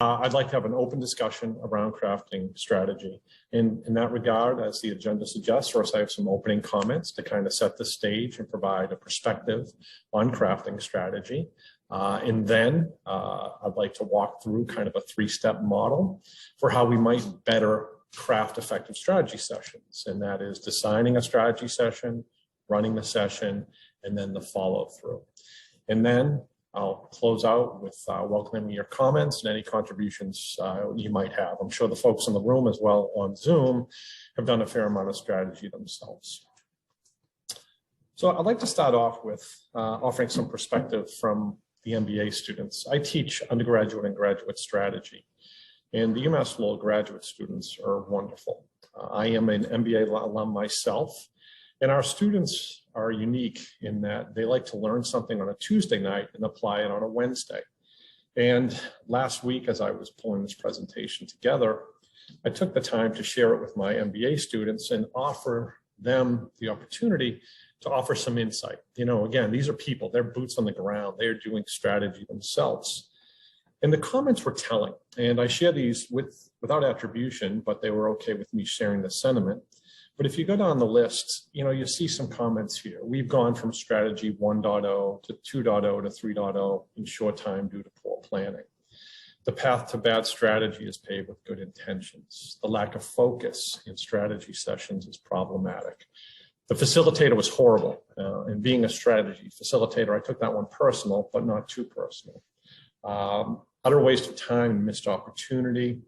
I'd like to have an open discussion around crafting strategy. In that regard, as the agenda suggests, first I have some opening comments to kind of set the stage and provide a perspective on crafting strategy. And then I'd like to walk through kind of a three-step model for how we might better craft effective strategy sessions. And that is designing a strategy session, running the session, and then the follow-through. And then I'll close out with welcoming your comments and any contributions you might have. I'm sure the folks in the room as well on Zoom have done a fair amount of strategy themselves. So I'd like to start off with offering some perspective from the MBA students. I teach undergraduate and graduate strategy, and the UMass Lowell graduate students are wonderful. I am an MBA alum myself, and our students are unique in that they like to learn something on a Tuesday night and apply it on a Wednesday. And last week, as I was pulling this presentation together, I took the time to share it with my MBA students and offer them the opportunity to offer some insight. You know, again, these are people, they're boots on the ground, they're doing strategy themselves. And the comments were telling, and I share these without attribution, but they were okay with me sharing the sentiment. But if you go down the list, you know, you see some comments here. We've gone from strategy 1.0 to 2.0 to 3.0 in short time due to poor planning. The path to bad strategy is paved with good intentions. The lack of focus in strategy sessions is problematic. The facilitator was horrible. And being a strategy facilitator, I took that one personal, but not too personal. Utter waste of time and missed opportunity.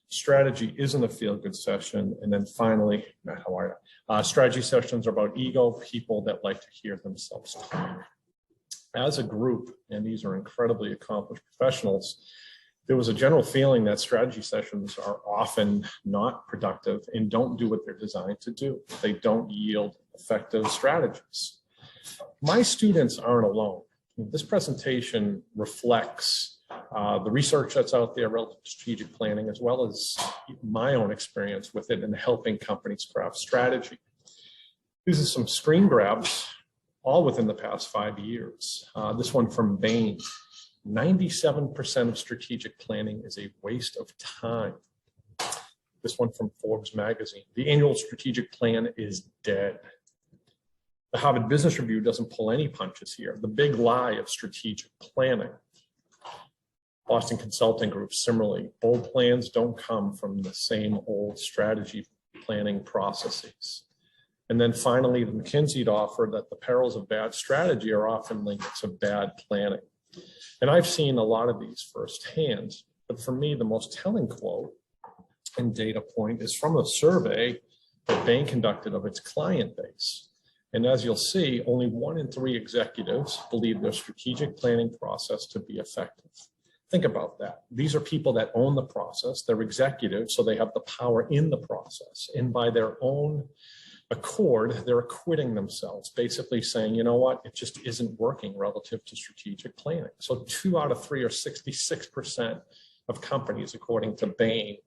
Strategy isn't a feel-good session. And then finally, Matt, how are you? Strategy sessions are about ego, people that like to hear themselves talk. As a group, and these are incredibly accomplished professionals, there was a general feeling that strategy sessions are often not productive and don't do what they're designed to do. They don't yield effective strategies. My students aren't alone. This presentation reflects the research that's out there relative to strategic planning, as well as my own experience with it in helping companies craft strategy. These are some screen grabs, all within the past 5 years. This one from Bain. 97% of strategic planning is a waste of time. This one from Forbes magazine. The annual strategic plan is dead. The Harvard Business Review doesn't pull any punches here. The big lie of strategic planning. Boston Consulting Group, similarly, bold plans don't come from the same old strategy planning processes. And then finally, the McKinsey offer that the perils of bad strategy are often linked to bad planning. And I've seen a lot of these firsthand, but for me, the most telling quote and data point is from a survey that Bain conducted of its client base. And as you'll see, only 1 in 3 executives believe their strategic planning process to be effective. Think about that. These are people that own the process. They're executives, so they have the power in the process. And by their own accord, they're acquitting themselves, basically saying, you know what, it just isn't working relative to strategic planning. So 2 out of 3 or 66% of companies, according to Bain,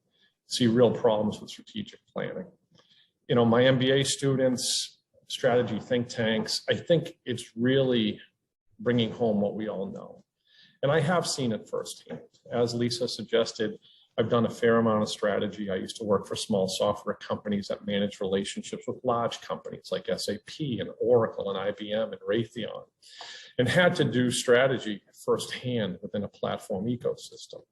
see real problems with strategic planning. You know, my MBA students, strategy think tanks, I think it's really bringing home what we all know. And I have seen it firsthand. As Lisa suggested, I've done a fair amount of strategy. I used to work for small software companies that manage relationships with large companies like SAP and Oracle and IBM and Raytheon, and had to do strategy firsthand within a platform ecosystem.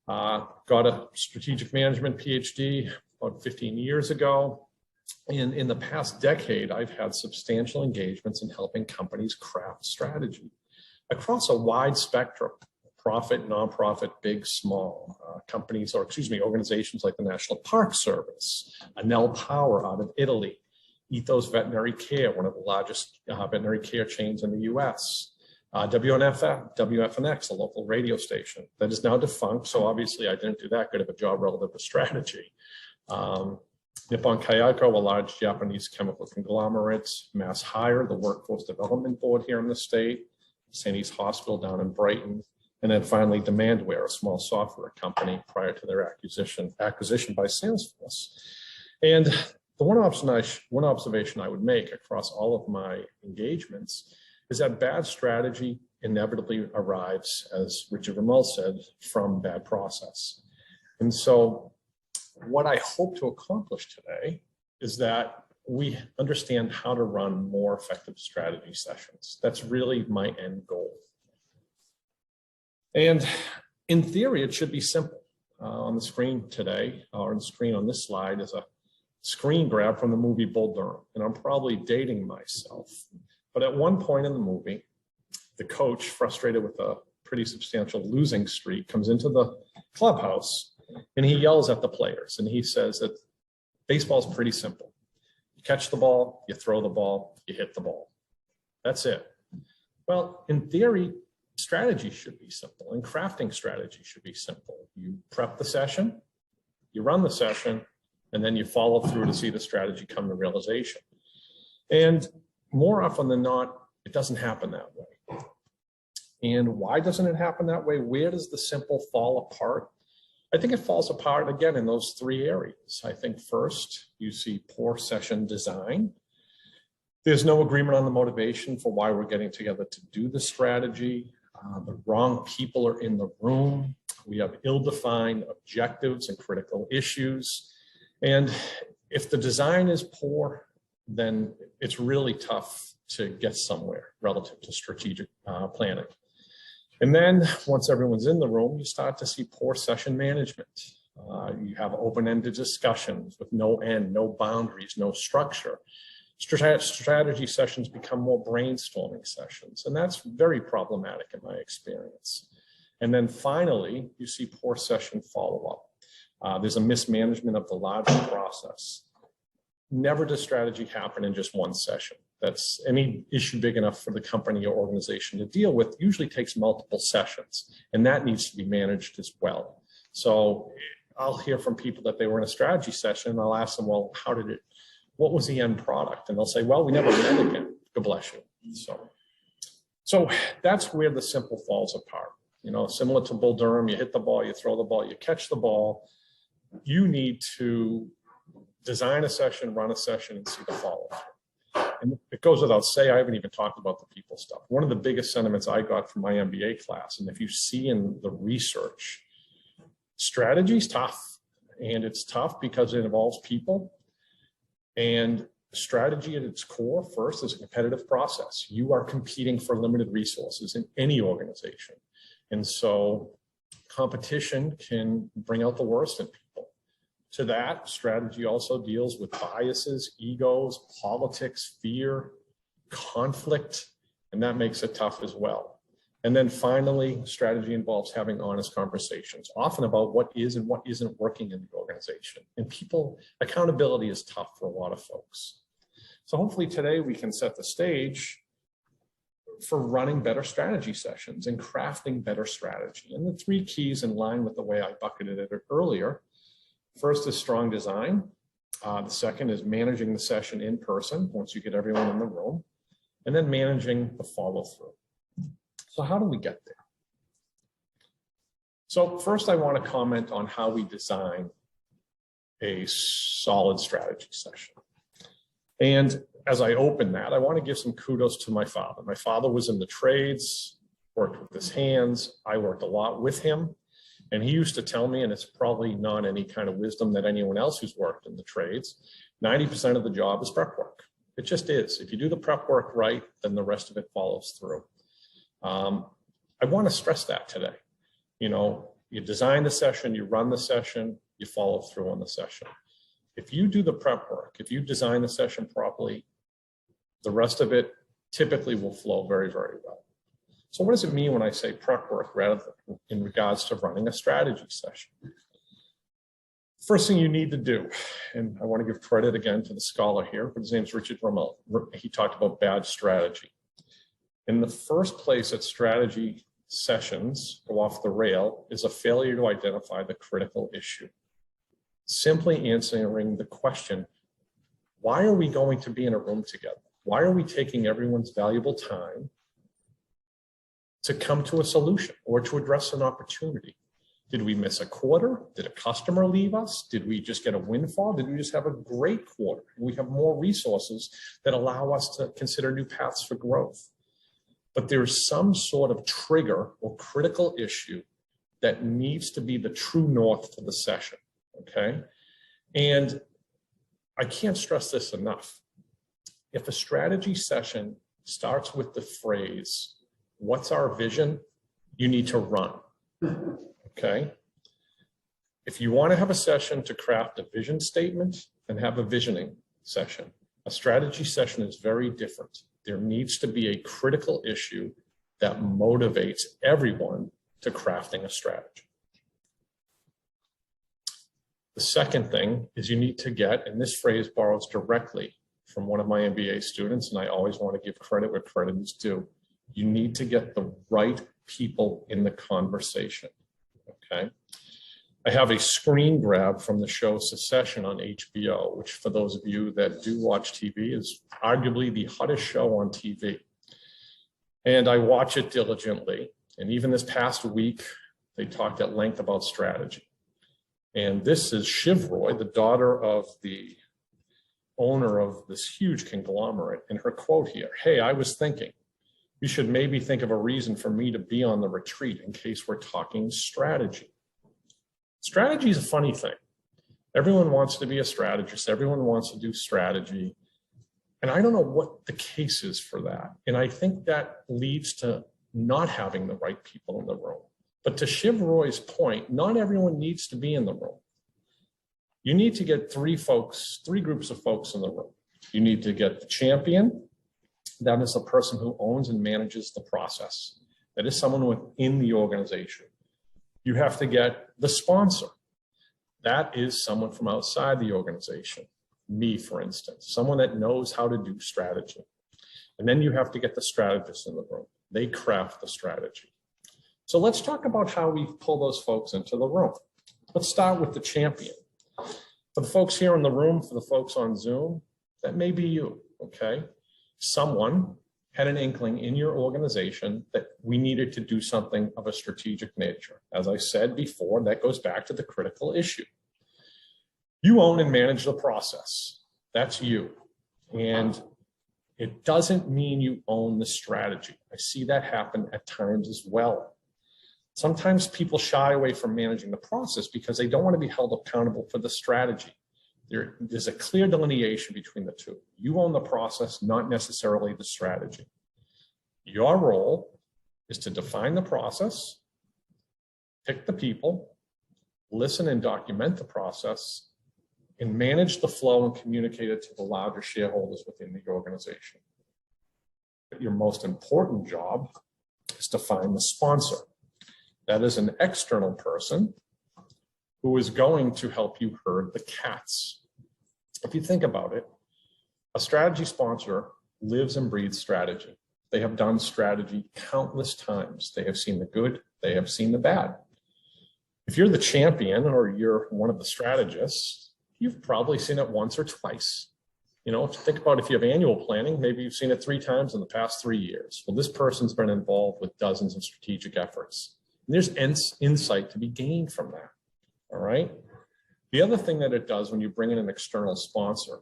Got a strategic management PhD about 15 years ago. And in the past decade, I've had substantial engagements in helping companies craft strategy across a wide spectrum. Profit, nonprofit, big, small companies, or excuse me, organizations like the National Park Service, Enel Power out of Italy, Ethos Veterinary Care, one of the largest veterinary care chains in the US, WFNX, a local radio station that is now defunct. So obviously I didn't do that good of a job relative to strategy. Nippon Kayako, a large Japanese chemical conglomerate, Mass Hire, the workforce development board here in the state, St. E's Hospital down in Brighton, and then finally Demandware, a small software company prior to their acquisition by Salesforce. And the one observation I would make across all of my engagements is that bad strategy inevitably arrives, as Richard Ramel said, from bad process. And so what I hope to accomplish today is that we understand how to run more effective strategy sessions. That's really my end goal. And in theory, it should be simple. On the screen today, or on the screen on this slide, is a screen grab from the movie Bull Durham. And I'm probably dating myself. But at one point in the movie, the coach, frustrated with a pretty substantial losing streak, comes into the clubhouse and he yells at the players. And he says that baseball is pretty simple. You catch the ball, you throw the ball, you hit the ball. That's it. Well, in theory, strategy should be simple, and crafting strategy should be simple. You prep the session, you run the session, and then you follow through to see the strategy come to realization. And more often than not, it doesn't happen that way. And why doesn't it happen that way? Where does the simple fall apart? I think it falls apart, again, in those three areas. I think first, you see poor session design. There's no agreement on the motivation for why we're getting together to do the strategy. The wrong people are in the room. We have ill-defined objectives and critical issues. And if the design is poor, then it's really tough to get somewhere relative to strategic planning. And then once everyone's in the room, you start to see poor session management. You have open-ended discussions with no end, no boundaries, no structure. Strategy sessions become more brainstorming sessions, and that's very problematic in my experience. And then finally, you see poor session follow-up. There's a mismanagement of the larger process. Never does strategy happen in just one session. That's any issue big enough for the company or organization to deal with usually takes multiple sessions, and that needs to be managed as well. So I'll hear from people that they were in a strategy session, and I'll ask them, well, what was the end product? And they'll say, well, we never met again. God bless you. So that's where the simple falls apart. You know, similar to Bull Durham, you hit the ball, you throw the ball, you catch the ball. You need to design a session, run a session, and see the follow-through. And it goes without saying, I haven't even talked about the people stuff. One of the biggest sentiments I got from my MBA class, and if you see in the research, strategy is tough. And it's tough because it involves people. And strategy at its core, first, is a competitive process. You are competing for limited resources in any organization. And so competition can bring out the worst in people. To that, strategy also deals with biases, egos, politics, fear, conflict, and that makes it tough as well. And then finally, strategy involves having honest conversations, often about what is and what isn't working in the organization. And accountability is tough for a lot of folks. So hopefully today we can set the stage for running better strategy sessions and crafting better strategy. And the three keys in line with the way I bucketed it earlier. First is strong design. The second is managing the session in person once you get everyone in the room, and then managing the follow through. So how do we get there? So first I want to comment on how we design a solid strategy session. And as I open that, I want to give some kudos to my father. My father was in the trades, worked with his hands. I worked a lot with him. And he used to tell me, and it's probably not any kind of wisdom that anyone else who's worked in the trades, 90% of the job is prep work. It just is. If you do the prep work right, then the rest of it follows through. I want to stress that today. You know, you design the session, you run the session, you follow through on the session. If you do the prep work, if you design the session properly, the rest of it typically will flow very, very well. So what does it mean when I say prep work rather than in regards to running a strategy session? First thing you need to do, and I want to give credit again to the scholar here, but his name's Richard Ramel. He talked about bad strategy. In the first place that strategy sessions go off the rail is a failure to identify the critical issue. Simply answering the question, why are we going to be in a room together? Why are we taking everyone's valuable time to come to a solution or to address an opportunity? Did we miss a quarter? Did a customer leave us? Did we just get a windfall? Did we just have a great quarter? We have more resources that allow us to consider new paths for growth. but there's some sort of trigger or critical issue that needs to be the true north for the session, okay? And I can't stress this enough. If a strategy session starts with the phrase, "What's our vision?" you need to run, okay? If you want to have a session to craft a vision statement and have a visioning session, a strategy session is very different. There needs to be a critical issue that motivates everyone to crafting a strategy. The second thing is you need to get, and this phrase borrows directly from one of my MBA students, and I always want to give credit where credit is due. You need to get the right people in the conversation, okay? I have a screen grab from the show Succession on HBO, which for those of you that do watch TV is arguably the hottest show on TV. And I watch it diligently. And even this past week, they talked at length about strategy. And this is Shiv Roy, the daughter of the owner of this huge conglomerate, and her quote here, "Hey, I was thinking, you should maybe think of a reason for me to be on the retreat in case we're talking strategy." Strategy is a funny thing. Everyone wants to be a strategist. Everyone wants to do strategy. And I don't know what the case is for that. And I think that leads to not having the right people in the room. But to Shiv Roy's point, not everyone needs to be in the room. You need to get three groups of folks in the room. You need to get the champion. That is the person who owns and manages the process. That is someone within the organization. You have to get the sponsor. That is someone from outside the organization. Me, for instance, someone that knows how to do strategy. And then you have to get the strategist in the room. They craft the strategy. So let's talk about how we pull those folks into the room. Let's start with the champion. For the folks here in the room, for the folks on Zoom, that may be you, okay? Someone had an inkling in your organization that we needed to do something of a strategic nature. As I said before, that goes back to the critical issue. You own and manage the process. That's you. And it doesn't mean you own the strategy. I see that happen at times as well. Sometimes people shy away from managing the process because they don't want to be held accountable for the strategy. There's a clear delineation between the two. You own the process, not necessarily the strategy. Your role is to define the process, pick the people, listen and document the process, and manage the flow and communicate it to the larger shareholders within the organization. Your most important job is to find the sponsor. That is an external person who is going to help you herd the cats. If you think about it, a strategy sponsor lives and breathes strategy. They have done strategy countless times. They have seen the good, they have seen the bad. If you're the champion or you're one of the strategists, you've probably seen it once or twice. You know, think about if you have annual planning, maybe you've seen it 3 times in the past 3 years. Well, this person's been involved with dozens of strategic efforts. And there's insight to be gained from that, all right? The other thing that it does when you bring in an external sponsor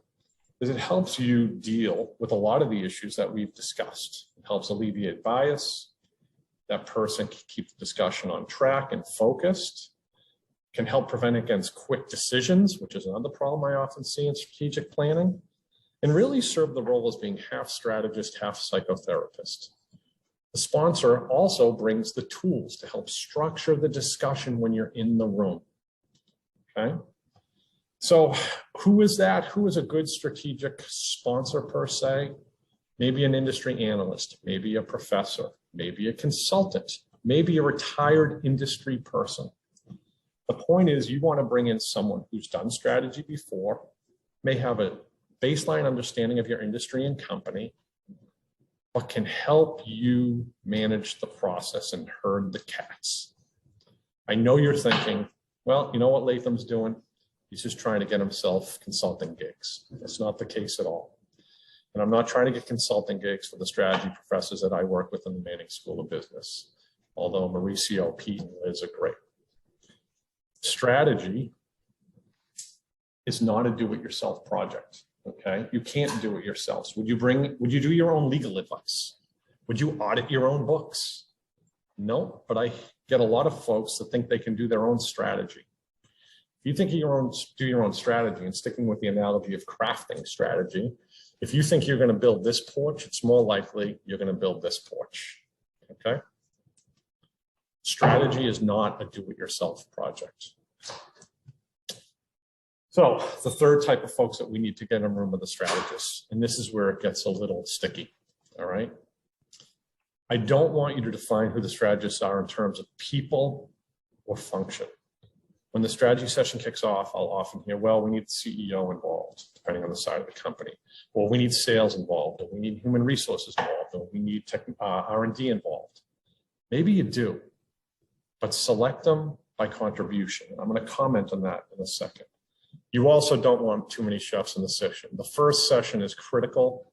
is it helps you deal with a lot of the issues that we've discussed. It helps alleviate bias. That person can keep the discussion on track and focused, can help prevent against quick decisions, which is another problem I often see in strategic planning, and really serve the role as being half strategist, half psychotherapist. The sponsor also brings the tools to help structure the discussion when you're in the room, okay? So who is that? Who is a good strategic sponsor per se? Maybe an industry analyst, maybe a professor, maybe a consultant, maybe a retired industry person. The point is you want to bring in someone who's done strategy before, may have a baseline understanding of your industry and company, but can help you manage the process and herd the cats. I know you're thinking, well, you know what Latham's doing? He's just trying to get himself consulting gigs. That's not the case at all. And I'm not trying to get consulting gigs for the strategy professors that I work with in the Manning School of Business, although Mauricio, Pete, and Liz are great. Strategy is not a do-it-yourself project, okay? You can't do it yourselves. Would you do your own legal advice? Would you audit your own books? No, but I get a lot of folks that think they can do their own strategy. If you think do your own strategy, and sticking with the analogy of crafting strategy, if you think you're going to build this porch, it's more likely you're going to build this porch. Okay? Strategy is not a do-it-yourself project. So the third type of folks that we need to get in a room with a strategist, and this is where it gets a little sticky. All right? I don't want you to define who the strategists are in terms of people or function. When the strategy session kicks off, I'll often hear, well, we need the CEO involved, depending on the side of the company. Or we need sales involved, or we need human resources involved, or we need R&D involved. Maybe you do, but select them by contribution. I'm going to comment on that in a second. You also don't want too many chefs in the session. The first session is critical,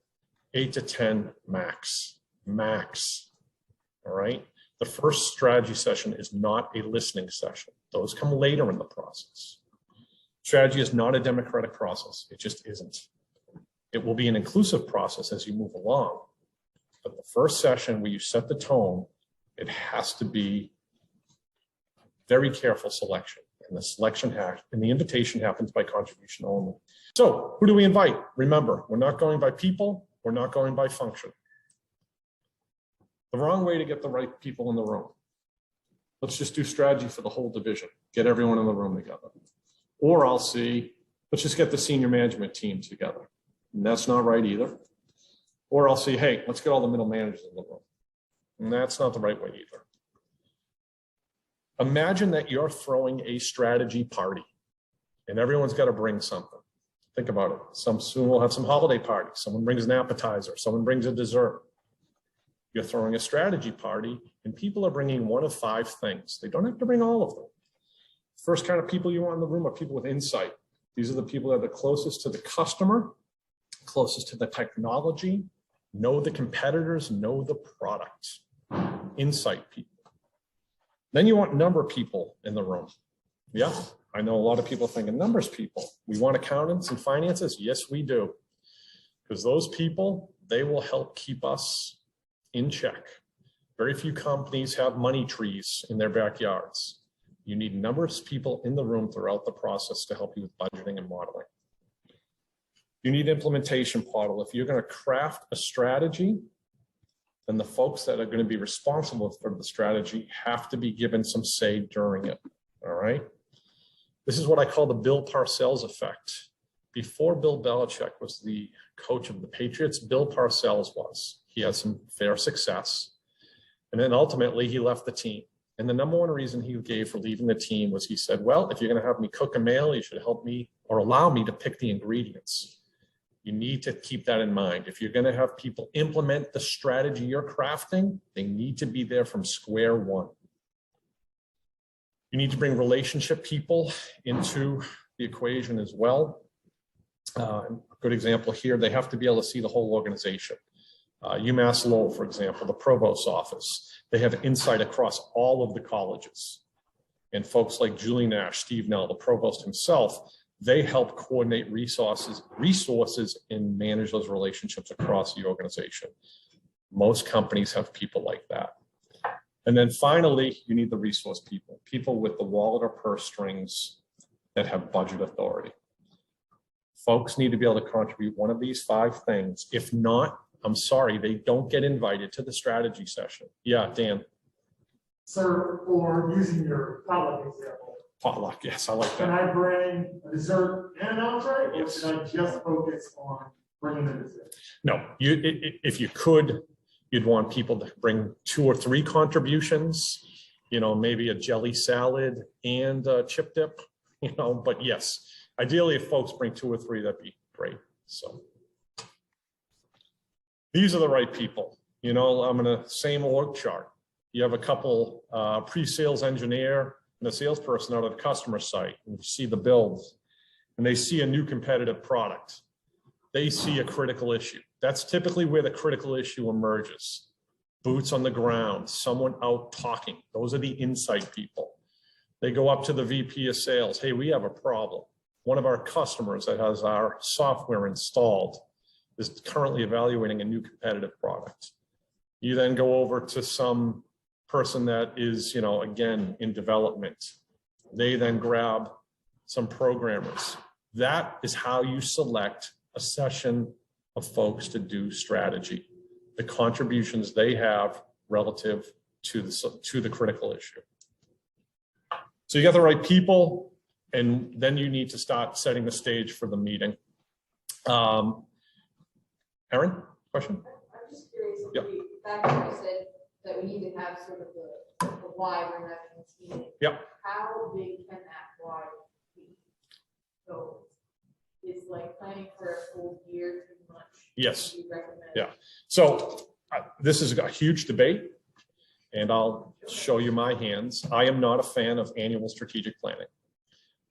8 to 10 max. All right? The first strategy session is not a listening session. Those come later in the process. Strategy is not a democratic process. It just isn't. It will be an inclusive process as you move along. But the first session where you set the tone, it has to be very careful selection. And the selection and the invitation happens by contribution only. So who do we invite? Remember, we're not going by people. We're not going by function. The wrong way to get the right people in the room. Let's just do strategy for the whole division. Get everyone in the room together. Or I'll see, let's just get the senior management team together. And that's not right either. Or I'll see, hey, let's get all the middle managers in the room. And that's not the right way either. Imagine that you're throwing a strategy party and everyone's got to bring something. Think about it. Soon we'll have some holiday parties. Someone brings an appetizer. Someone brings a dessert. You're throwing a strategy party and people are bringing one of 5 things. They don't have to bring all of them. First kind of people you want in the room are people with insight. These are the people that are the closest to the customer, closest to the technology, know the competitors, know the product. Insight people. Then you want number people in the room. Yeah, I know a lot of people thinking numbers people. We want accountants and finances. Yes, we do. Because those people, they will help keep us in check. Very few companies have money trees in their backyards. You need numbers of people in the room throughout the process to help you with budgeting and modeling. You need implementation portal. If you're going to craft a strategy, then the folks that are going to be responsible for the strategy have to be given some say during it. All right. This is what I call the Bill Parcells effect. Before Bill Belichick was the coach of the Patriots, Bill Parcells was. He had some fair success. And then ultimately he left the team. And the number one reason he gave for leaving the team was he said, well, if you're going to have me cook a meal, you should help me or allow me to pick the ingredients. You need to keep that in mind. If you're going to have people implement the strategy you're crafting, they need to be there from square one. You need to bring relationship people into the equation as well. A good example here, they have to be able to see the whole organization. UMass Lowell, for example, the provost's office, they have insight across all of the colleges. And folks like Julie Nash, Steve Nell, the provost himself, they help coordinate resources and manage those relationships across the organization. Most companies have people like that. And then finally, you need the resource people, people with the wallet or purse strings that have budget authority. Folks need to be able to contribute one of these 5 things. If not, I'm sorry, they don't get invited to the strategy session. Yeah, Dan. Sir, for using your potluck example. Potluck, yes, I like that. Can I bring a dessert and an entree, or Yes. should I just focus on bringing the dessert? No, if you could, you'd want people to bring 2 or 3 contributions, you know, maybe a jelly salad and a chip dip, you know, but yes, ideally if folks bring 2 or 3, that'd be great. So these are the right people. You know, I'm in a same org chart. You have a couple pre-sales engineer and a salesperson out at the customer site, and you see the builds, and they see a new competitive product. They see a critical issue. That's typically where the critical issue emerges. Boots on the ground, someone out talking. Those are the insight people. They go up to the VP of sales. Hey, we have a problem. One of our customers that has our software installed is currently evaluating a new competitive product. You then go over to some person that is, again, in development. They then grab some programmers. That is how you select a session of folks to do strategy, the contributions they have relative to the critical issue. So you got the right people, and then you need to start setting the stage for the meeting. Erin, question? I'm just curious, Yep. back when you said that we need to have sort of the why we're having this meeting. Yep. How big can that why be? So is like planning for a full year too much? Yes. Do you recommend? Yeah. So this is a huge debate, and I'll show you my hands. I am not a fan of annual strategic planning,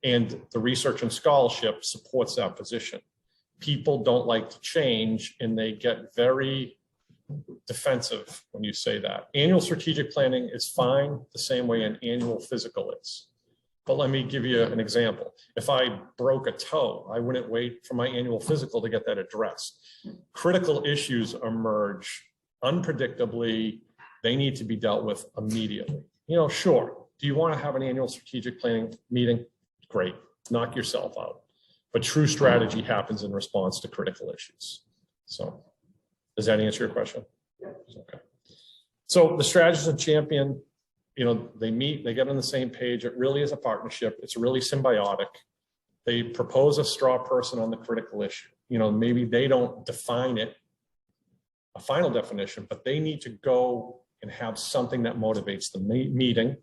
and the research and scholarship supports that position. People don't like to change, and they get very defensive when you say that. Annual strategic planning is fine the same way an annual physical is. But let me give you an example. If I broke a toe, I wouldn't wait for my annual physical to get that addressed. Critical issues emerge unpredictably. They need to be dealt with immediately. Sure. Do you want to have an annual strategic planning meeting? Great. Knock yourself out. But true strategy happens in response to critical issues. So does that answer your question? Yeah. Okay. So the strategist and champion, they meet, they get on the same page. It really is a partnership. It's really symbiotic. They propose a straw person on the critical issue. Maybe they don't define it, a final definition, but they need to go and have something that motivates the meeting.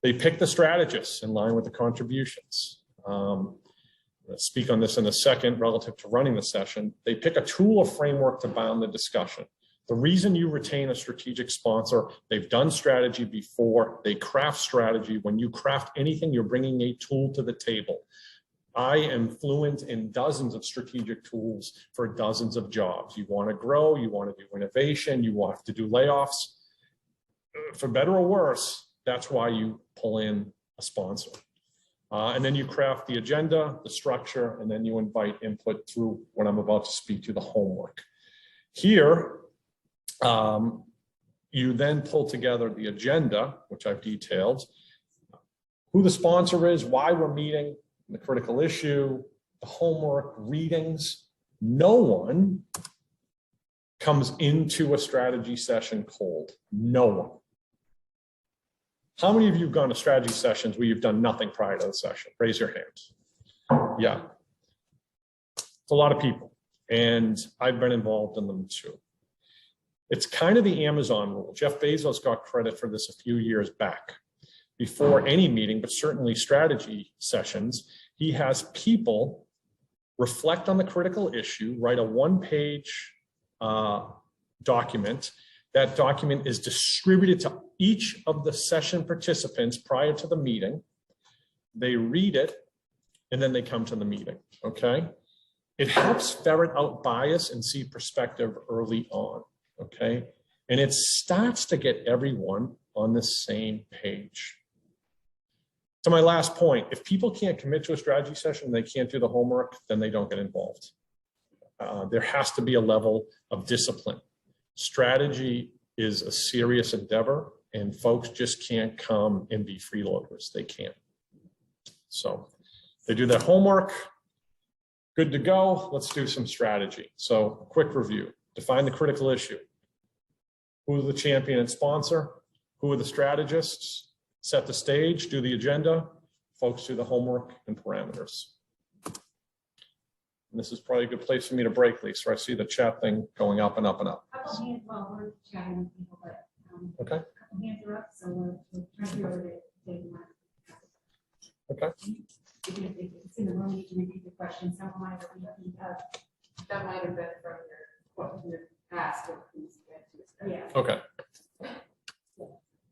They pick the strategists in line with the contributions. I'll speak on this in a second relative to running the session. They pick a tool or framework to bound the discussion. The reason you retain a strategic sponsor, they've done strategy before, they craft strategy. When you craft anything, you're bringing a tool to the table. I am fluent in dozens of strategic tools for dozens of jobs. You want to grow, you want to do innovation, you want to do layoffs. For better or worse, that's why you pull in a sponsor. And then you craft the agenda, the structure, and then you invite input through what I'm about to speak to, the homework. Here, you then pull together the agenda, which I've detailed, who the sponsor is, why we're meeting, the critical issue, the homework, readings. No one comes into a strategy session cold. No one. How many of you have gone to strategy sessions where you've done nothing prior to the session? Raise your hands. Yeah. It's a lot of people, and I've been involved in them too. It's kind of the Amazon rule. Jeff Bezos got credit for this a few years back. Before any meeting, but certainly strategy sessions, he has people reflect on the critical issue, write a one-page document. That document is distributed to each of the session participants prior to the meeting. They read it, and then they come to the meeting, okay? It helps ferret out bias and see perspective early on, okay? And it starts to get everyone on the same page. To my last point, if people can't commit to a strategy session, they can't do the homework, then they don't get involved. There has to be a level of discipline. Strategy is a serious endeavor, and folks just can't come and be freeloaders. They can't. So they do their homework, good to go. Let's do some strategy. So quick review, define the critical issue. Who is the champion and sponsor? Who are the strategists? Set the stage, do the agenda, folks do the homework and parameters. And this is probably a good place for me to break, Lisa. I see the chat thing going up and up and up. Well, we're chatting with people, but Okay. a couple hands are up, so we're trying to be able to take them. Okay. Even if it's in the room, you can repeat the question. Someone might have That might have been from your past. yeah. Okay.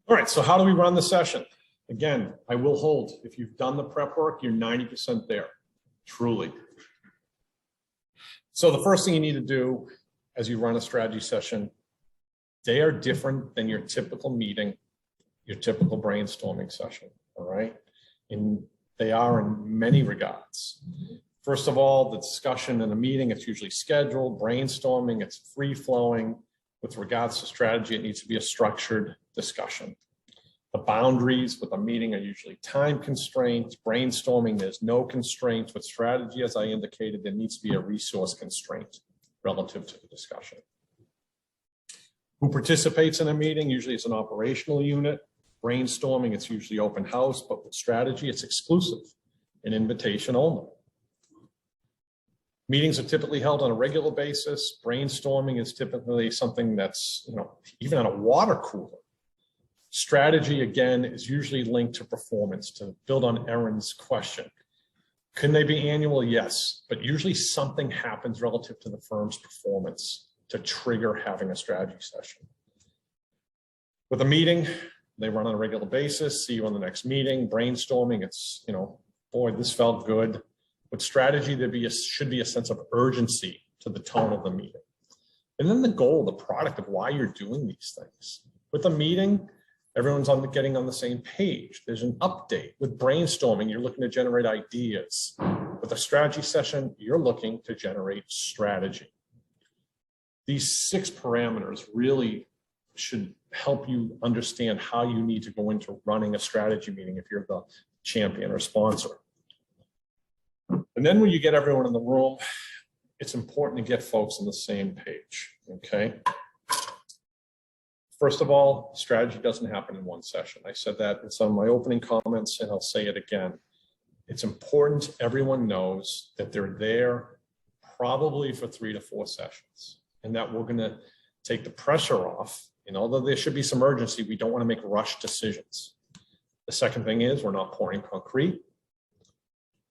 All right, so how do we run the session? Again, I will hold. If you've done the prep work, you're 90% there, truly. So the first thing you need to do as you run a strategy session, they are different than your typical meeting, your typical brainstorming session, all right? And they are in many regards. First of all, the discussion in a meeting, it's usually scheduled, brainstorming, it's free-flowing. With regards to strategy, it needs to be a structured discussion. The boundaries with a meeting are usually time constraints. Brainstorming, there's no constraints. With strategy, as I indicated, there needs to be a resource constraint relative to the discussion. Who participates in a meeting? Usually it's an operational unit. Brainstorming, it's usually open house, but with strategy, it's exclusive, an invitation only. Meetings are typically held on a regular basis. Brainstorming is typically something that's, even on a water cooler. Strategy, again, is usually linked to performance. To build on Erin's question, can they be annual? Yes, but usually something happens relative to the firm's performance to trigger having a strategy session. With a meeting, they run on a regular basis. See you on the next meeting. Brainstorming, it's, boy, this felt good. With strategy, should be a sense of urgency to the tone of the meeting. And then the goal, the product of why you're doing these things. With a meeting, everyone's getting on the same page. There's an update. With brainstorming, you're looking to generate ideas. With a strategy session, you're looking to generate strategy. These 6 parameters really should help you understand how you need to go into running a strategy meeting if you're the champion or sponsor. And then when you get everyone in the room, it's important to get folks on the same page, okay? First of all, strategy doesn't happen in one session. I said that in some of my opening comments, and I'll say it again. It's important everyone knows that they're there probably for 3 to 4 sessions, and that we're gonna take the pressure off. And although there should be some urgency, we don't wanna make rushed decisions. The second thing is we're not pouring concrete,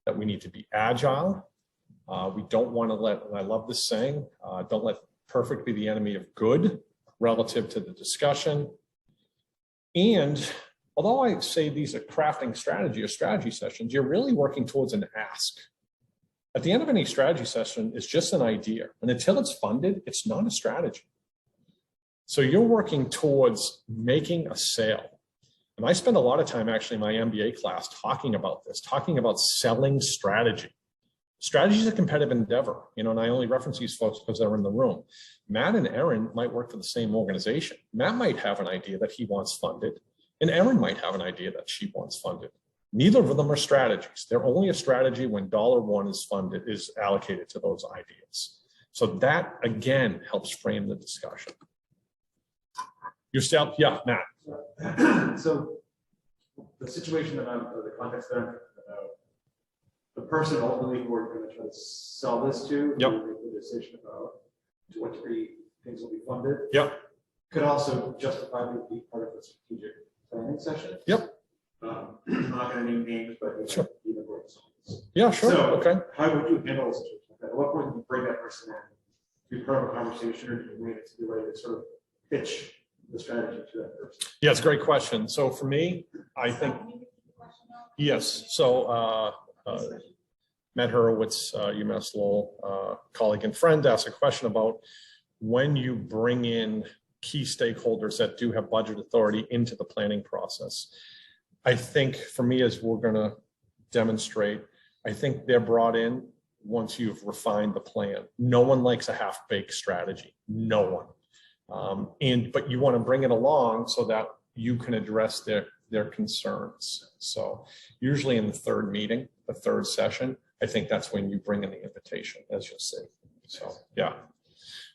that we need to be agile. We don't wanna and I love this saying, don't let perfect be the enemy of good relative to the discussion. And although I say these are crafting strategy or strategy sessions, you're really working towards an ask. At the end of any strategy session, it's just an idea. And until it's funded, it's not a strategy. So you're working towards making a sale. And I spend a lot of time actually in my MBA class talking about this, talking about selling strategy. Strategy is a competitive endeavor, and I only reference these folks because they're in the room. Matt and Erin might work for the same organization. Matt might have an idea that he wants funded, and Erin might have an idea that she wants funded. Neither of them are strategies. They're only a strategy when $1 is allocated to those ideas. So that, again, helps frame the discussion. Yourself, yeah, Matt. So the situation that or the context that I'm thinking about, the person ultimately who we're going to try to sell this to, Yep. who make the decision about to what degree things will be funded, Yep. could also justifiably be part of the strategic planning session. Yep. I'm not going to name names, but Sure. even words. Yeah, sure. So, okay. how would you handle a situation like that? At what point do you bring that person in to be part of a conversation, or do you wait to be ready to sort of pitch the strategy to that person? Yeah, it's a great question. So for me, I think, yes. So Matt Hurwitz, UMass Lowell colleague and friend, asked a question about when you bring in key stakeholders that do have budget authority into the planning process. I think for me, as we're going to demonstrate, I think they're brought in once you've refined the plan. No one likes a half-baked strategy. No one. But you want to bring it along so that you can address their concerns. So usually in the third meeting, the third session, I think that's when you bring in the invitation, as you'll see. So yeah.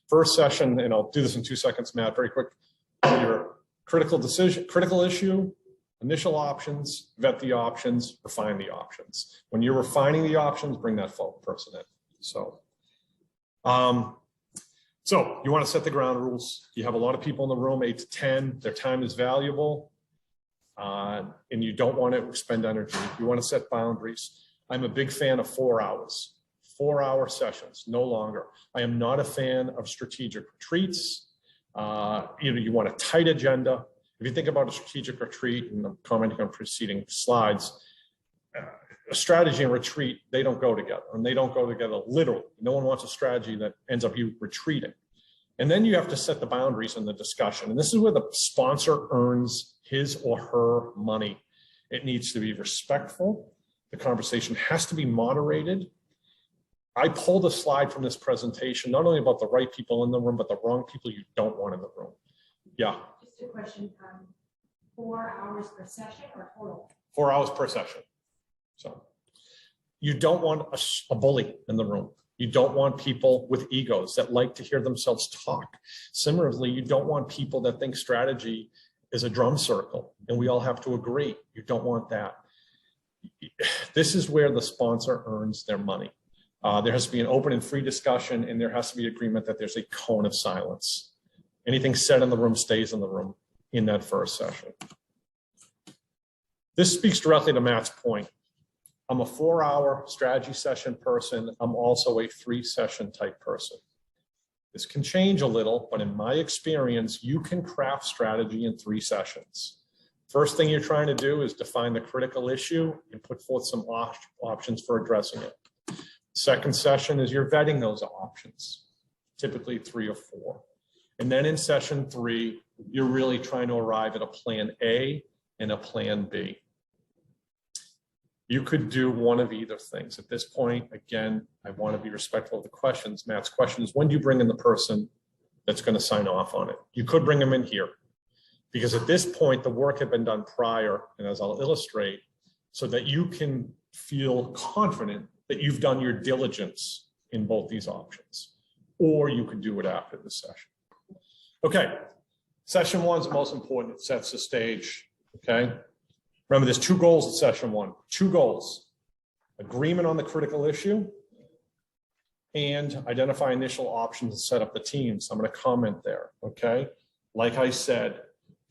First session, and I'll do this in 2 seconds, Matt, very quick. Your critical decision, critical issue, initial options, vet the options, refine the options. When you're refining the options, bring that person in. So you want to set the ground rules. You have a lot of people in the room, 8 to 10. Their time is valuable, and you don't want to expend energy. You want to set boundaries. I'm a big fan of 4 hours. 4-hour sessions, no longer. I am not a fan of strategic retreats. You want a tight agenda. If you think about a strategic retreat, and I'm commenting on preceding slides, a strategy and retreat, they don't go together, and they don't go together literally. No one wants a strategy that ends up you retreating. And then you have to set the boundaries in the discussion. And this is where the sponsor earns his or her money. It needs to be respectful. The conversation has to be moderated. I pulled a slide from this presentation, not only about the right people in the room, but the wrong people you don't want in the room. Yeah. Just a question, 4 hours per session or total? 4 hours per session. So you don't want a bully in the room. You don't want people with egos that like to hear themselves talk. Similarly, you don't want people that think strategy is a drum circle and we all have to agree. You don't want that. This is where the sponsor earns their money. There has to be an open and free discussion, and there has to be agreement that there's a cone of silence. Anything said in the room stays in the room in that first session. This speaks directly to Matt's point. I'm a 4-hour strategy session person. I'm also a 3-session type person. This can change a little, but in my experience, you can craft strategy in 3 sessions. First thing you're trying to do is define the critical issue and put forth some options for addressing it. Second session is you're vetting those options, typically 3 or 4. And then in session 3, you're really trying to arrive at a plan A and a plan B. You could do one of either things. At this point, again, I want to be respectful of the questions. Matt's question is, when do you bring in the person that's going to sign off on it? You could bring them in here, because at this point, the work had been done prior, and as I'll illustrate, so that you can feel confident that you've done your diligence in both these options, or you could do it after the session. Okay, session 1 is the most important. It sets the stage, okay? Remember, there's 2 goals in session 1. 2 goals: agreement on the critical issue and identify initial options to set up the teams. I'm going to comment there, okay? Like I said,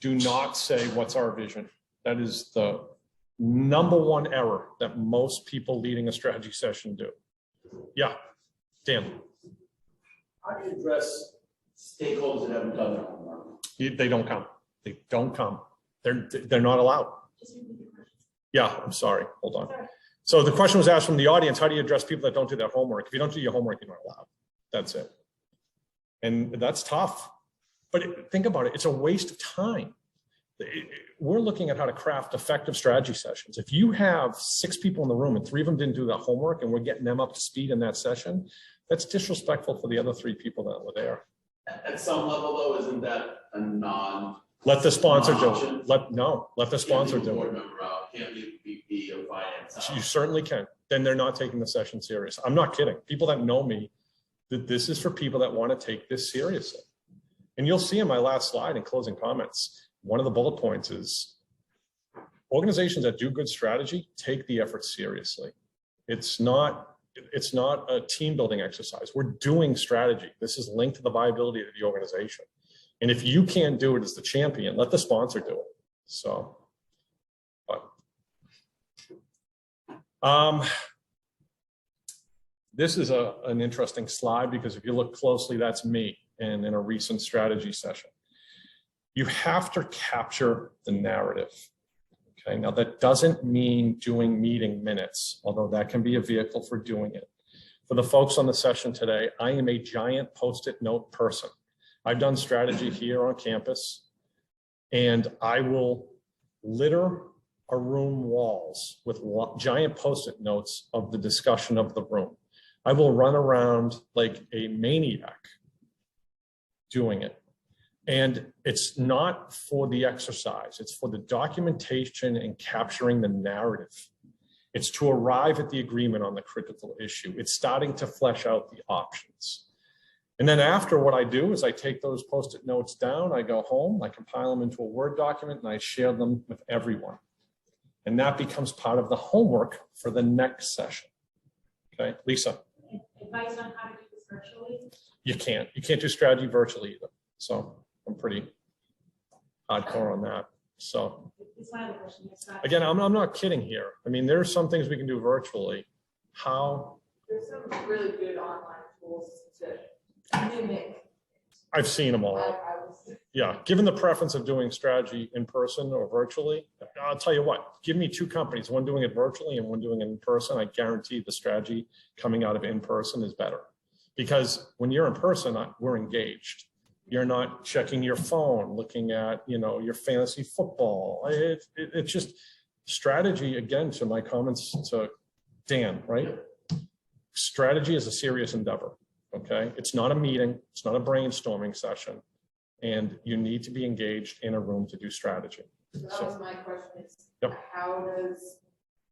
do not say, what's our vision? That is the #1 error that most people leading a strategy session do. Yeah, Dan. How do you address stakeholders that haven't done their homework? They don't come. They don't come. They're not allowed. Yeah, I'm sorry. Hold on. So the question was asked from the audience, how do you address people that don't do their homework? If you don't do your homework, you're not allowed. That's it. And that's tough. But think about it. It's a waste of time. We're looking at how to craft effective strategy sessions. If you have 6 people in the room and 3 of them didn't do their homework and we're getting them up to speed in that session, that's disrespectful for the other 3 people that were there. At some level, though, isn't that a non? Let the sponsor do it. Let the sponsor do it. Can't leave VP of finance out. You certainly can. Then they're not taking the session serious. I'm not kidding. People that know me, that this is for people that want to take this seriously. And you'll see in my last slide in closing comments, one of the bullet points is organizations that do good strategy take the effort seriously. It's not a team building exercise. We're doing strategy. This is linked to the viability of the organization. And if you can't do it as the champion, let the sponsor do it. So, this is an interesting slide, because if you look closely, that's me and in a recent strategy session. You have to capture the narrative. Okay, now that doesn't mean doing meeting minutes, although that can be a vehicle for doing it. For the folks on the session today, I am a giant Post-it note person. I've done strategy here on campus, and I will litter our room walls with giant Post-it notes of the discussion of the room. I will run around like a maniac doing it. And it's not for the exercise, it's for the documentation and capturing the narrative. It's to arrive at the agreement on the critical issue. It's starting to flesh out the options. And then after, what I do is I take those Post-it notes down, I go home, I compile them into a Word document, and I share them with everyone. And that becomes part of the homework for the next session. Okay, Lisa? Advice on how to do this virtually? You can't do strategy virtually either. So I'm pretty hardcore on that. So It's one of the questions. again, I'm not kidding here. I mean, there are some things we can do virtually. How? There's some really good online tools to mimic. I've seen them all. I was, Yeah, given the preference of doing strategy in person or virtually, I'll tell you what, give me 2 companies, one doing it virtually and one doing it in person. I guarantee the strategy coming out of in person is better. Because when you're in person, we're engaged. You're not checking your phone, looking at, your fantasy football. It's just strategy, again, to my comments to Dan, right? strategy is a serious endeavor, okay? It's not a meeting, it's not a brainstorming session, and you need to be engaged in a room to do strategy. So that was my question is, Yep. how does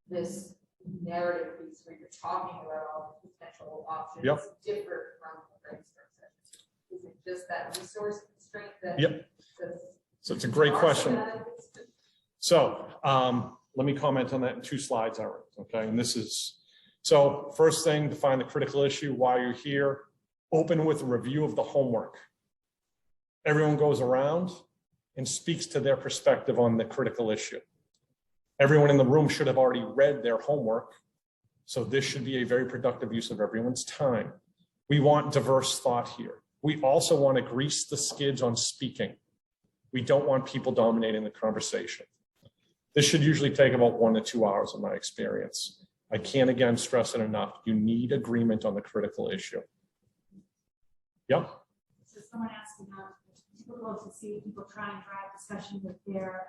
this narrative piece where you're talking about all the potential options Yep. differ from the brainstorm session? Is it just that resource constraint that? Yep. says So it's a great question. that? So let me comment on that in 2 slides, Aaron, okay? And this is, so first thing, define the critical issue, why you're here. Open with a review of the homework. Everyone goes around and speaks to their perspective on the critical issue. Everyone in the room should have already read their homework. So this should be a very productive use of everyone's time. We want diverse thought here. We also want to grease the skids on speaking. We don't want people dominating the conversation. This should usually take about 1 to 2 hours in my experience. I can't again stress it enough. You need agreement on the critical issue. Yep. So someone asked about, it's typical to see people try and drive discussion with their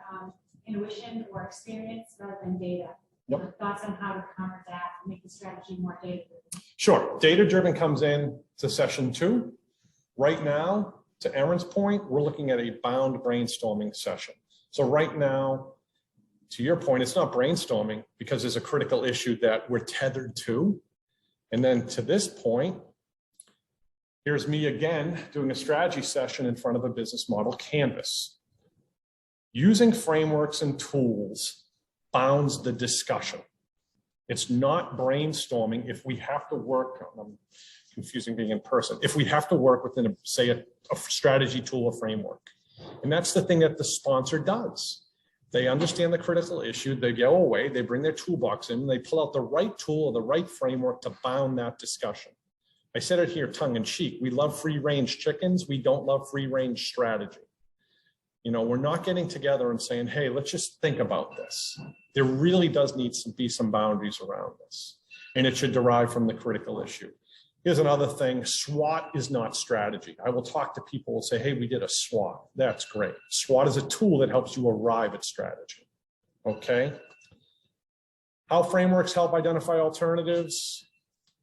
intuition or experience rather than data. Yep. Thoughts on how to counter that, make the strategy more data-driven? Sure. Data-driven comes in to session 2. Right now, to Aaron's point, we're looking at a bound brainstorming session. So right now, to your point, it's not brainstorming because there's a critical issue that we're tethered to. And then to this point, here's me again doing a strategy session in front of a business model canvas. Using frameworks and tools bounds the discussion. It's not brainstorming if we have to work, I'm confusing being in person, if we have to work within, a strategy tool or framework. And that's the thing that the sponsor does. They understand the critical issue, they go away, they bring their toolbox in, and they pull out the right tool or the right framework to bound that discussion. I said it here tongue in cheek, we love free range chickens, we don't love free range strategy. You know, we're not getting together and saying, hey, let's just think about this. There really does need to be some boundaries around this, and it should derive from the critical issue. Here's another thing, SWOT is not strategy. I will talk to people and say, hey, we did a SWOT. That's great. SWOT is a tool that helps you arrive at strategy, okay? How frameworks help identify alternatives?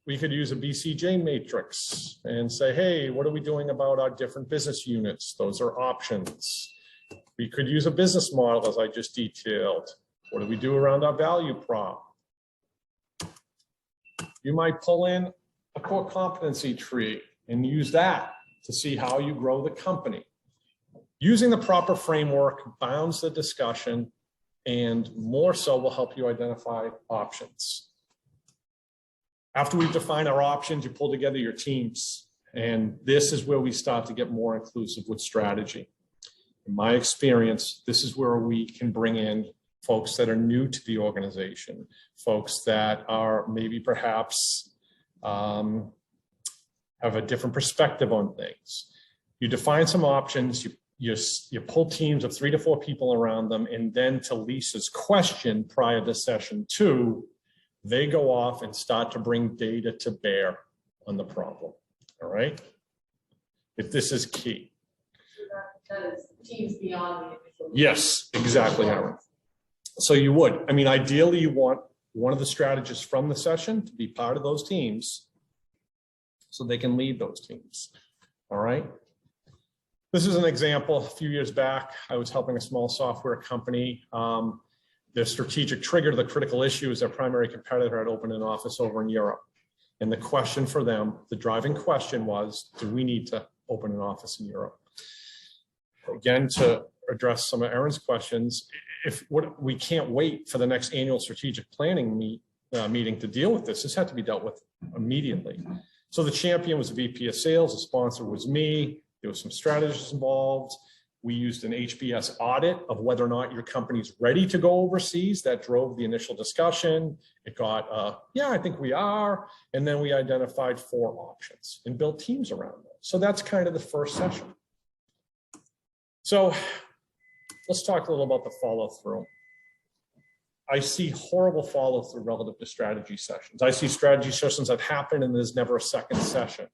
We could use a BCJ matrix and say, hey, what are we doing about our different business units? Those are options. We could use a business model, as I just detailed. What do we do around our value prop? You might pull in a core competency tree and use that to see how you grow the company. Using the proper framework bounds the discussion and more so will help you identify options. After we've defined our options, you pull together your teams. And this is where we start to get more inclusive with strategy. In my experience, this is where we can bring in folks that are new to the organization, folks that are maybe perhaps have a different perspective on things. You define some options, you pull teams of 3 to 4 people around them, and then to Lisa's question prior to session 2, they go off and start to bring data to bear on the problem, all right? If this is key. So that is teams beyond the initial. Yes, exactly, Aaron. So you would, I mean, ideally you want one of the strategists from the session to be part of those teams so they can lead those teams, all right? This is an example. A few years back, I was helping a small software company. Their strategic trigger to the critical issue is their primary competitor had opened an office over in Europe. And the question for them, the driving question was, do we need to open an office in Europe? Again, to address some of Aaron's questions, we can't wait for the next annual strategic planning meeting to deal with this. This had to be dealt with immediately. So the champion was the VP of sales, the sponsor was me, there was some strategists involved. We used an HBS audit of whether or not your company's ready to go overseas. That drove the initial discussion. It got, yeah, I think we are. And then we identified 4 options and built teams around them. So that's kind of the first session. So let's talk a little about the follow through. I see horrible follow through relative to strategy sessions. I see strategy sessions that happen and there's never a second session.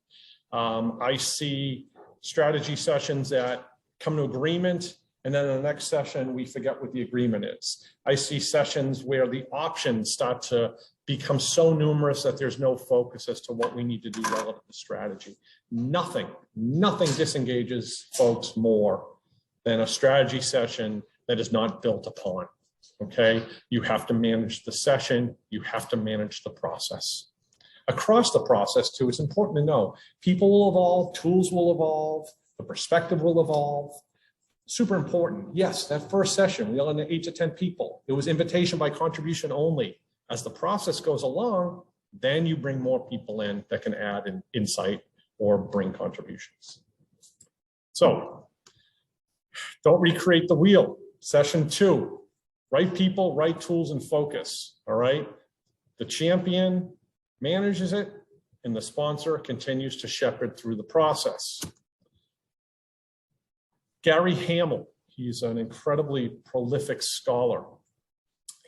I see strategy sessions that come to agreement And then in the next session, we forget what the agreement is. I see sessions where the options start to become so numerous that there's no focus as to what we need to do relative to strategy. Nothing disengages folks more than a strategy session that is not built upon. Okay, you have to manage the session, you have to manage the process. Across the process too, it's important to know people will evolve, tools will evolve, the perspective will evolve. Super important. Yes, that first session, we only had 8 to 10 people. It was invitation by contribution only. As the process goes along, then you bring more people in that can add an insight or bring contributions. So don't recreate the wheel. Session 2, right people, right tools, and focus. All right. The champion manages it and the sponsor continues to shepherd through the process. Gary Hamel, he's an incredibly prolific scholar.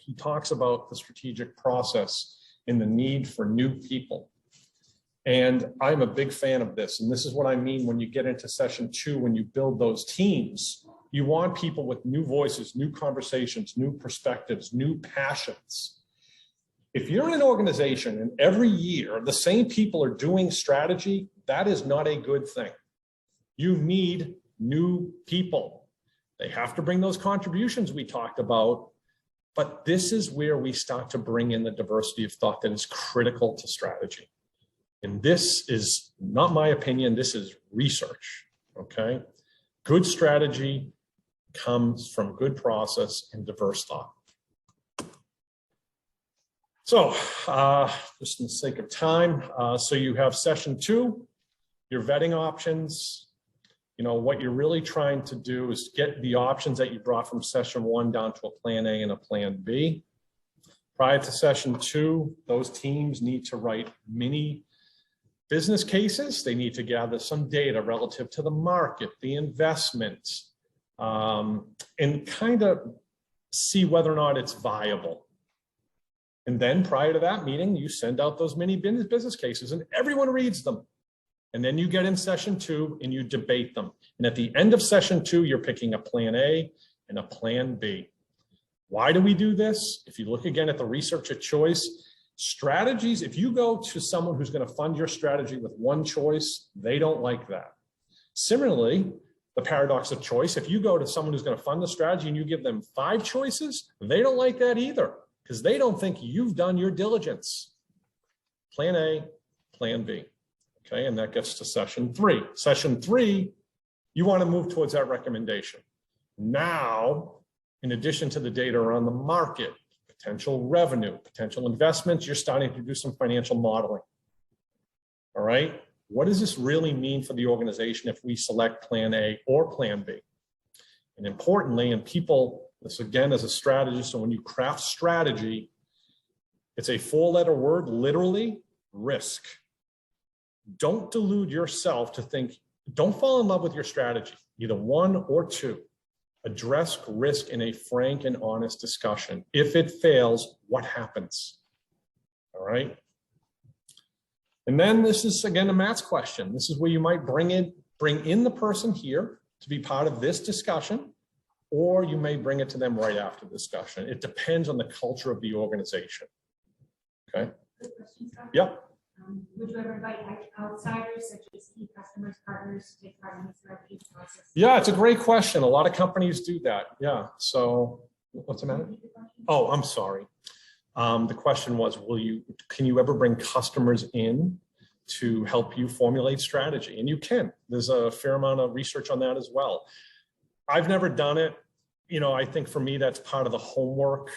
He talks about the strategic process and the need for new people. And I'm a big fan of this. And this is what I mean when you get into session 2, when you build those teams, you want people with new voices, new conversations, new perspectives, new passions. If you're in an organization and every year the same people are doing strategy, that is not a good thing. You need new people. They have to bring those contributions we talked about, but this is where we start to bring in the diversity of thought that is critical to strategy. And this is not my opinion, this is research, okay? Good strategy comes from good process and diverse thought. So, just for the sake of time, so you have session 2, your vetting options. You know, what you're really trying to do is get the options that you brought from session 1 down to a plan A and a plan B. Prior to session 2, those teams need to write mini business cases. They need to gather some data relative to the market, the investment, and kind of see whether or not it's viable. And then prior to that meeting, you send out those mini business cases and everyone reads them. And then you get in session 2 and you debate them. And at the end of session 2, you're picking a plan A and a plan B. Why do we do this? If you look again at the research of choice, strategies, if you go to someone who's going to fund your strategy with one choice, they don't like that. Similarly, the paradox of choice, if you go to someone who's going to fund the strategy and you give them 5 choices, they don't like that either because they don't think you've done your diligence. Plan A, plan B. Okay, and that gets to session 3. Session 3, you want to move towards that recommendation. Now, in addition to the data around the market, potential revenue, potential investments, you're starting to do some financial modeling. All right, what does this really mean for the organization if we select plan A or plan B? And importantly, and people, this again is a strategist, so when you craft strategy, it's a 4-letter word, literally, risk. Don't delude yourself to think, don't fall in love with your strategy, either 1 or 2. Address risk in a frank and honest discussion. If it fails, what happens? All right. And then this is again a Matt's question. This is where you might bring in the person here to be part of this discussion, or you may bring it to them right after the discussion. It depends on the culture of the organization. Okay. Good question, Scott. Yep. Would you ever invite outsiders such as key customers, partners to take part in the therapy process? Yeah, it's a great question. A lot of companies do that. Yeah. So what's the matter? Oh, I'm sorry. The question was, can you ever bring customers in to help you formulate strategy? And you can. There's a fair amount of research on that as well. I've never done it. You know, I think for me, that's part of the homework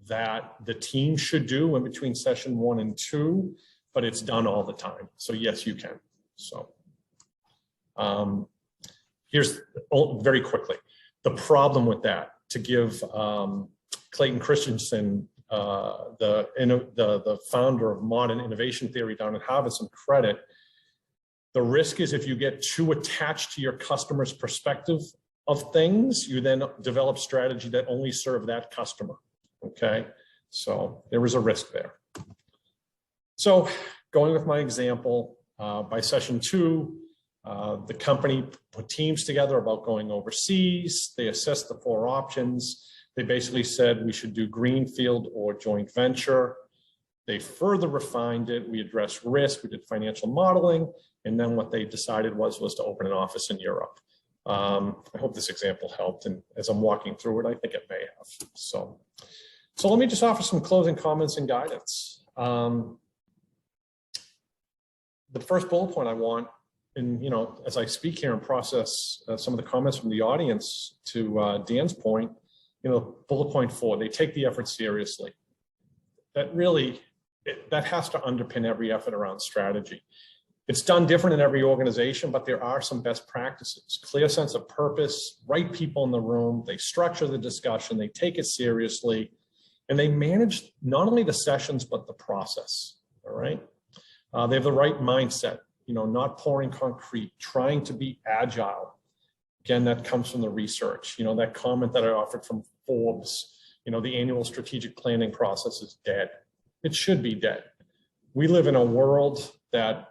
that the team should do in between session 1 and 2. But it's done all the time. So yes, you can. So here's very quickly, the problem with that, to give Clayton Christensen, the founder of modern innovation theory down at Harvard, some credit. The risk is if you get too attached to your customer's perspective of things, you then develop strategy that only serve that customer, okay? So there is a risk there. So going with my example, by session 2, The company put teams together about going overseas. They assessed the 4 options. They basically said we should do greenfield or joint venture. They further refined it. We addressed risk. We did financial modeling. And then what they decided was to open an office in Europe. I hope this example helped. And as I'm walking through it, I think it may have. So let me just offer some closing comments and guidance. The first bullet point I want, and as I speak here and process some of the comments from the audience to Dan's point, bullet point 4, they take the effort seriously. That really, that has to underpin every effort around strategy. It's done different in every organization, but there are some best practices. Clear sense of purpose, right people in the room, they structure the discussion, they take it seriously, and they manage not only the sessions, but the process, all right? They have the right mindset, not pouring concrete, trying to be agile. Again, that comes from the research. That comment that I offered from Forbes, the annual strategic planning process is dead. It should be dead. We live in a world that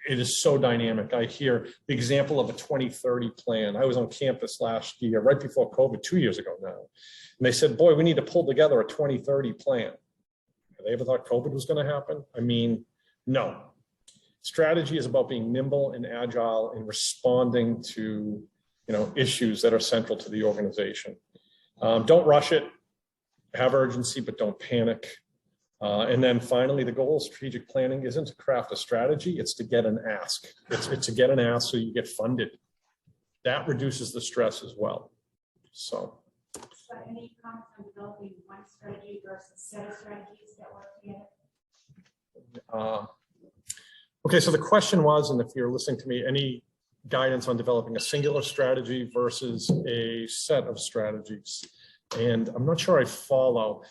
it is so dynamic. I hear the example of a 2030 plan. I was on campus last year, right before COVID, 2 years ago now. And they said, boy, we need to pull together a 2030 plan. Have they ever thought COVID was going to happen? I mean, no. Strategy is about being nimble and agile and responding to, issues that are central to the organization. Don't rush it. Have urgency, but don't panic. And then finally, the goal of strategic planning isn't to craft a strategy, it's to get an ask. It's to get an ask so you get funded. That reduces the stress as well. So any comments on developing one strategy versus a set of strategies that work together? Okay, so the question was, and if you're listening to me, any guidance on developing a singular strategy versus a set of strategies? And I'm not sure I follow.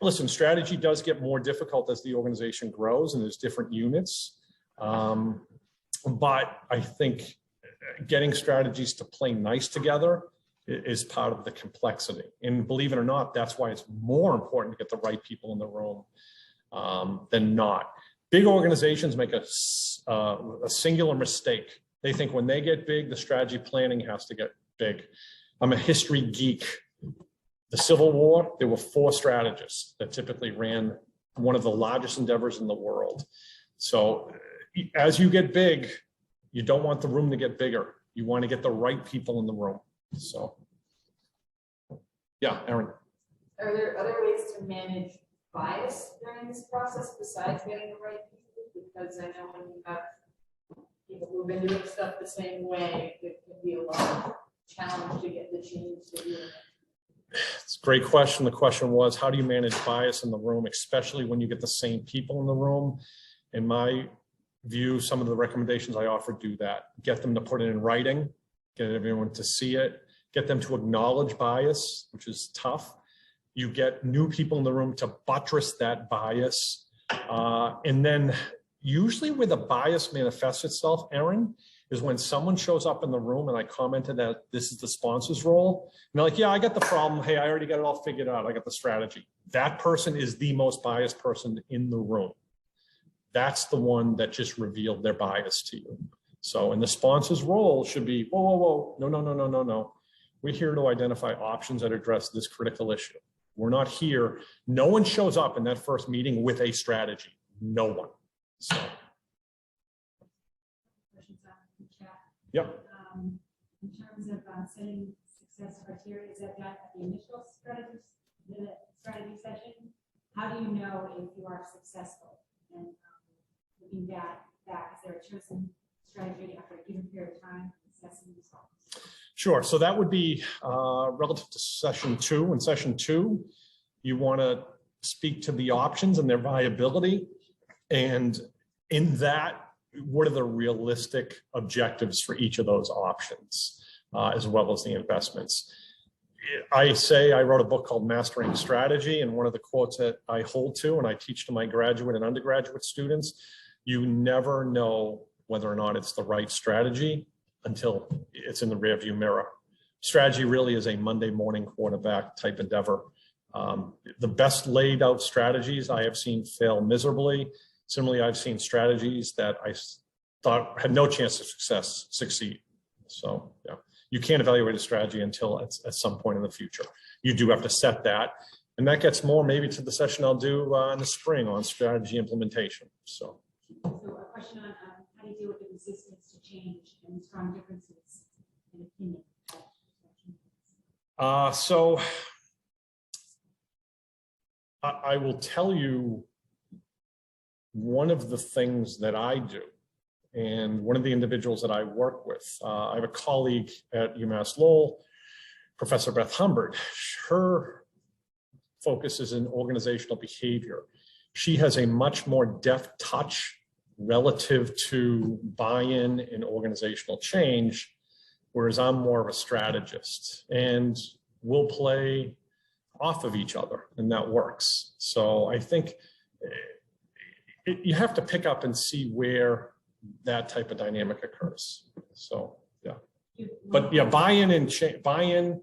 Listen, strategy does get more difficult as the organization grows and there's different units. But I think getting strategies to play nice together is part of the complexity. And believe it or not, that's why it's more important to get the right people in the room than not. Big organizations make a singular mistake. They think when they get big, the strategy planning has to get big. I'm a history geek. The Civil War, there were 4 strategists that typically ran one of the largest endeavors in the world. So as you get big, you don't want the room to get bigger. You want to get the right people in the room. So, yeah, Erin. Are there other ways to manage bias during this process besides getting the right people? Because I know when you have people who've been doing stuff the same way, it can be a lot of challenge to get the change to do it. It's a great question. The question was, how do you manage bias in the room, especially when you get the same people in the room? In my view, some of the recommendations I offer do that. Get them to put it in writing, get everyone to see it, get them to acknowledge bias, which is tough. You get new people in the room to buttress that bias. And then usually where the bias manifests itself, Erin, is when someone shows up in the room and I commented that this is the sponsor's role. And they're like, yeah, I got the problem. Hey, I already got it all figured out. I got the strategy. That person is the most biased person in the room. That's the one that just revealed their bias to you. So, and the sponsor's role should be, whoa, whoa, whoa, no, no, no, no, no, no. We're here to identify options that address this critical issue. We're not here. No one shows up in that first meeting with a strategy. No one. So. Yep. In terms of setting success criteria, is that done at the initial strategy session? How do you know if you are successful? And looking back, is there a chosen strategy after a given period of time assessing results? Sure. So that would be relative to session 2. In session 2, you want to speak to the options and their viability. And in that, what are the realistic objectives for each of those options, as well as the investments? I wrote a book called Mastering Strategy, and one of the quotes that I hold to and I teach to my graduate and undergraduate students, you never know whether or not it's the right strategy until it's in the rearview mirror. Strategy really is a Monday morning quarterback type endeavor. The best laid out strategies I have seen fail miserably. Similarly, I've seen strategies that I thought had no chance of succeed. So yeah, you can't evaluate a strategy until at some point in the future. You do have to set that. And that gets more maybe to the session I'll do in the spring on strategy implementation. So So a question on how do you deal with the resistance to change and strong differences in opinion? So I will tell you one of the things that I do, and one of the individuals that I work with, I have a colleague at UMass Lowell, Professor Beth Humbert. Her focus is in organizational behavior. She has a much more deft touch relative to buy-in and organizational change, whereas I'm more of a strategist, and we'll play off of each other, and that works. So I think you have to pick up and see where that type of dynamic occurs. So yeah, but yeah, buy-in,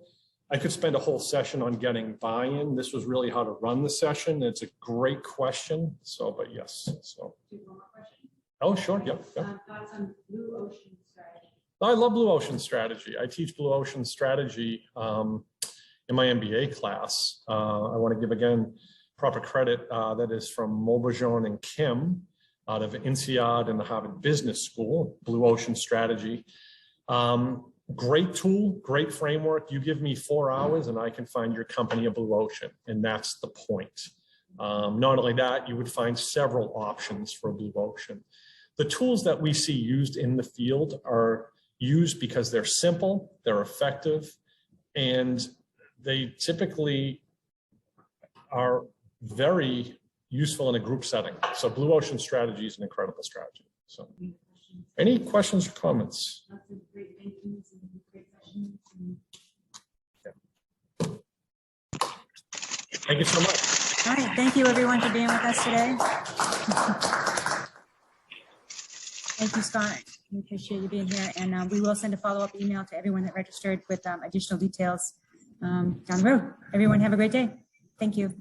I could spend a whole session on getting buy-in. This was really how to run the session. It's a great question. So, but yes, so. One more question. Oh, sure, yep. Thoughts on blue ocean strategy? I love blue ocean strategy. I teach blue ocean strategy in my MBA class. I want to give again proper credit that is from Maubourgeon and Kim out of INSEAD and the Harvard Business School, blue ocean strategy. Great tool, great framework. You give me 4 hours and I can find your company a blue ocean, and that's the point. Not only that, you would find several options for a blue ocean. The tools that we see used in the field are used because they're simple, they're effective, and they typically are very useful in a group setting. So blue ocean strategy is an incredible strategy. So any questions or comments? Lots of great thinkings and great sessions. Thank you so much. All right, thank you everyone for being with us today. Thank you, Scott. We appreciate you being here, and we will send a follow-up email to everyone that registered with additional details down the road. Everyone have a great day. Thank you.